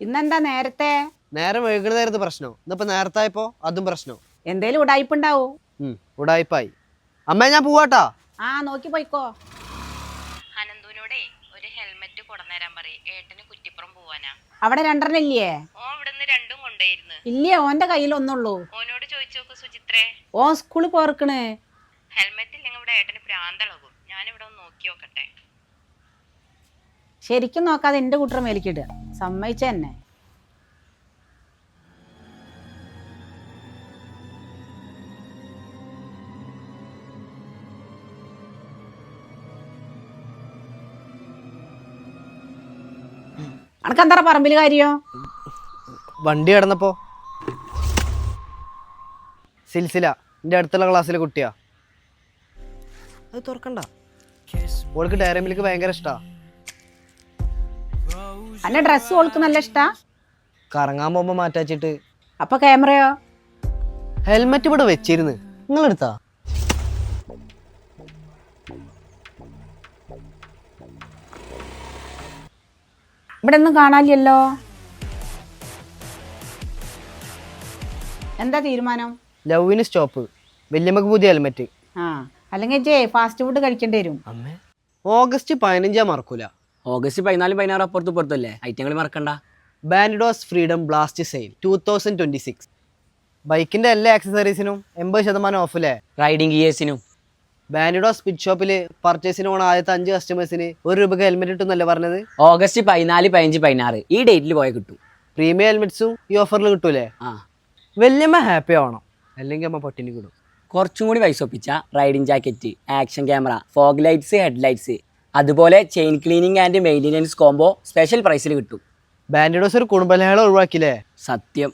ഇന്നെന്താ നേരത്തെ? നേരം വൈകുന്നതായിരുന്നു പ്രശ്നം. ഇന്നിപ്പോ നേരത്തായപ്പോ അതും പ്രശ്നം. എന്തേലും ഉടായിപ്പുണ്ടാവൂ. ഉടായിപ്പായി. അമ്മ ഞാൻ പോവാട്ടാ. നോക്കി പോയിക്കോ. അനന്തുവിനോടേ ഒരു ഹെൽമെറ്റ് കൊണ്ടുവരാൻ പറയും. ഏട്ടന് കുറ്റിപ്പുറം പോവാനാ. അവിടെ രണ്ടെണ്ണം ഇല്ലേ? ഓ ഇവിടുന്ന് രണ്ടും കൊണ്ടുപോയിരുന്നു. ഇല്ലേ, ഓന്റെ കയ്യിൽ ഒന്നുള്ളൂ. ഓനോട് ചോദിച്ചു നോക്ക് സുചിത്രേ. ഓ സ്കൂളിൽ പോർക്കണ്. ഹെൽമെറ്റ് ഇല്ലെങ്കിൽ ഇവിടെ ഏട്ടന് പ്രാന്തളകും. ഞാനിവിടെ ഒന്ന് നോക്കി നോക്കട്ടെ. ശരിക്കും നോക്കാതെ എന്റെ കുട്ടറ മേലിക്കിടുക. സമ്മതിച്ച തന്നെ. അനക്കെന്താ പറമ്പില് കാര്യോ? വണ്ടി കിടന്നപ്പോ സിൽസില എന്റെ അടുത്തുള്ള ക്ലാസ്സിലെ കുട്ടിയാ. അത് തുറക്കണ്ട. ഓൾക്ക് ഡയറി മിൽക്ക് ഭയങ്കര ഇഷ്ടാ. അന്റെ ഡ്രസ്സ് ഓൾക്ക് നല്ല ഇഷ്ടാ. കറങ്ങാൻ പോകുമ്പോ മാറ്റാച്ചിട്ട്. അപ്പൊ ക്യാമറയോ? ഹെൽമെറ്റ് ഇവിടെ വെച്ചിരുന്നു. നിങ്ങളെടുത്താ? ഇവിടെ ഒന്നും കാണാനില്ലല്ലോ. എന്താ തീരുമാനം? ലവിന് സ്റ്റോപ്പ്. വല്യമ്മക്ക് പുതിയ ഹെൽമെറ്റ്. അല്ലെങ്കിൽ ഫാസ്റ്റ് ഫുഡ് കഴിക്കേണ്ടി വരും. ഓഗസ്റ്റ് 15 മറക്കൂല. ഓഗസ്റ്റ് 14, 16 അപ്പുറത്ത് പുറത്തല്ലേ? ഐറ്റങ്ങൾ മറക്കണ്ട. Bandidos freedom blast sale 2026. ബൈക്കിന്റെ എല്ലാ ആക്സസറീസിനും 80% ഓഫല്ലേ? റൈഡിംഗ് ഗിയേഴ്സിനും. ബാൻഡിഡോസ് സ്പിറ്റ് ഷോപ്പിൽ പർച്ചേസിന് പോണ ആദ്യത്തെ 5 കസ്റ്റമേഴ്സിന് ₹1 ഹെൽമെറ്റ് കിട്ടുന്നല്ലേ പറഞ്ഞത്? ഓഗസ്റ്റ് 14, 15, 16 ഈ ഡേറ്റിൽ പോയാൽ കിട്ടും. പ്രീമിയം ഹെൽമെറ്റ്സും ഈ ഓഫറിൽ കിട്ടൂലേ? വല്യമ്മ ഹാപ്പി ആവണം, അല്ലെങ്കിൽ അമ്മ പട്ടിണി കിടും. കുറച്ചും കൂടി പൈസ ഒപ്പിച്ച riding jacket, action camera, fog lights, head lights, അതുപോലെ chain cleaning and maintenance combo special പ്രൈസിൽ കിട്ടും. ബാൻഡിഡോസ് ഒരു കുടുംബലഹളം ഒഴിവാക്കില്ലേ? സത്യം.